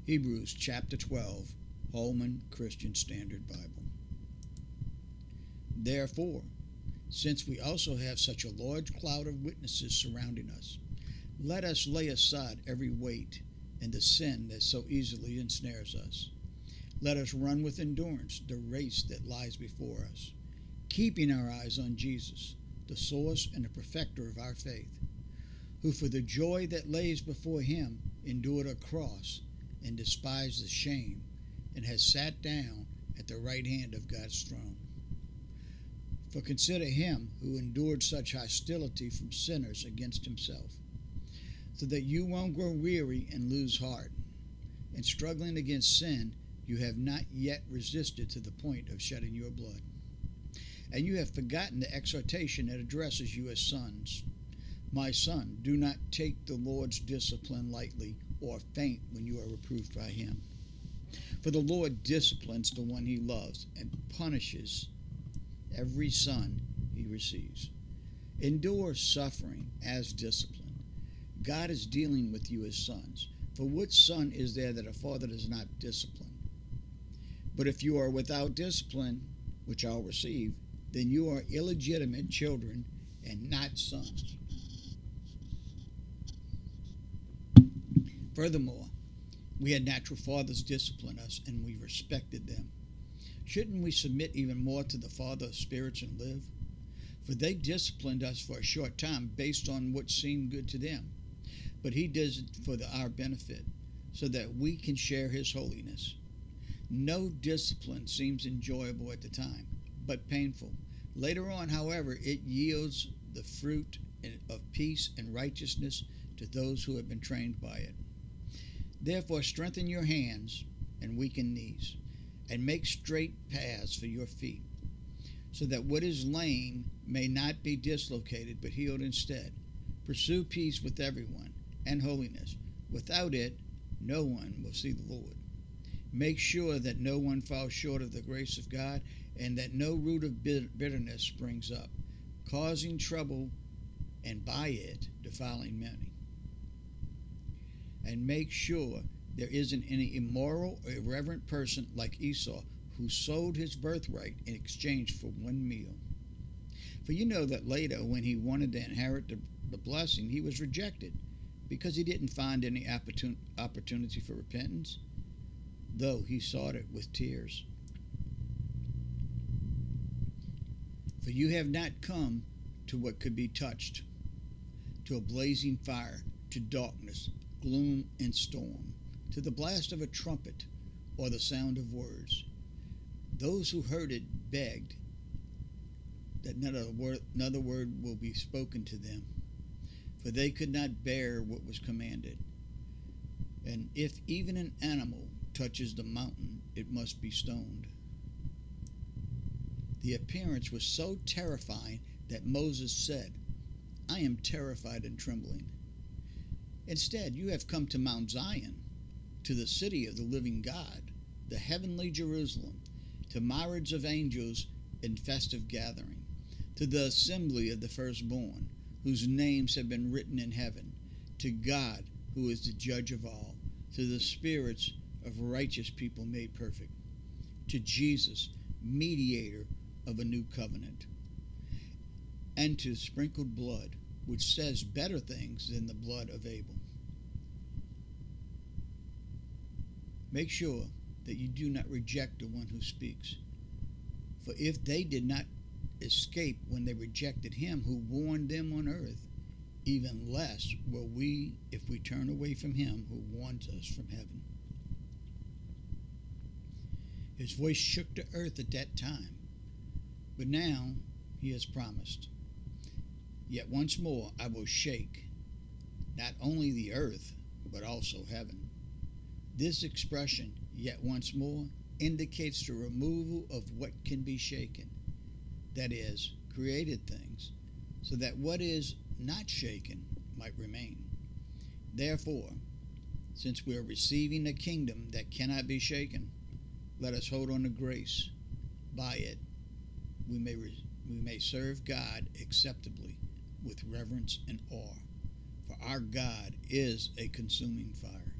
Hebrews chapter 12, Holman Christian Standard Bible. Therefore, since we also have such a large cloud of witnesses surrounding us, let us lay aside every weight and the sin that so easily ensnares us. Let us run with endurance the race that lies before us, keeping our eyes on Jesus, the source and the perfecter of our faith, who for the joy that lays before him endured a cross and despised the shame, and has sat down at the right hand of God's throne. For consider him who endured such hostility from sinners against himself, so that you won't grow weary and lose heart. And struggling against sin, you have not yet resisted to the point of shedding your blood. And you have forgotten the exhortation that addresses you as sons. My son, do not take the Lord's discipline lightly, or faint when you are reproved by him. For the Lord disciplines the one he loves and punishes every son he receives. Endure suffering as discipline. God is dealing with you as sons. For what son is there that a father does not discipline? But if you are without discipline, which I'll receive, then you are illegitimate children and not sons. Furthermore, we had natural fathers discipline us, and we respected them. Shouldn't we submit even more to the Father of spirits and live? For they disciplined us for a short time based on what seemed good to them. But he does it for our benefit, so that we can share his holiness. No discipline seems enjoyable at the time, but painful. Later on, however, it yields the fruit of peace and righteousness to those who have been trained by it. Therefore, strengthen your hands and weaken knees, and make straight paths for your feet, so that what is lame may not be dislocated, but healed instead. Pursue peace with everyone, and holiness. Without it, no one will see the Lord. Make sure that no one falls short of the grace of God, and that no root of bitterness springs up, causing trouble, and by it defiling many. And make sure there isn't any immoral or irreverent person like Esau, who sold his birthright in exchange for one meal. For you know that later, when he wanted to inherit the blessing, he was rejected, because he didn't find any opportunity for repentance, though he sought it with tears. For you have not come to what could be touched, to a blazing fire, to darkness, gloom, and storm, to the blast of a trumpet or the sound of words. Those who heard it begged that another word will be spoken to them, for they could not bear what was commanded. And if even an animal touches the mountain, it must be stoned. The appearance was so terrifying that Moses said, I am terrified and trembling. Instead, you have come to Mount Zion, to the city of the living God, the heavenly Jerusalem, to myriads of angels in festive gathering, to the assembly of the firstborn, whose names have been written in heaven, to God, who is the judge of all, to the spirits of righteous people made perfect, to Jesus, mediator of a new covenant, and to sprinkled blood, which says better things than the blood of Abel. Make sure that you do not reject the one who speaks. For if they did not escape when they rejected him who warned them on earth, even less will we if we turn away from him who warns us from heaven. His voice shook the earth at that time, but now he has promised, yet once more I will shake not only the earth, but also heaven. This expression, yet once more, indicates the removal of what can be shaken, that is, created things, so that what is not shaken might remain. Therefore, since we are receiving a kingdom that cannot be shaken, let us hold on to grace. By it, we may serve God acceptably with reverence and awe, for our God is a consuming fire.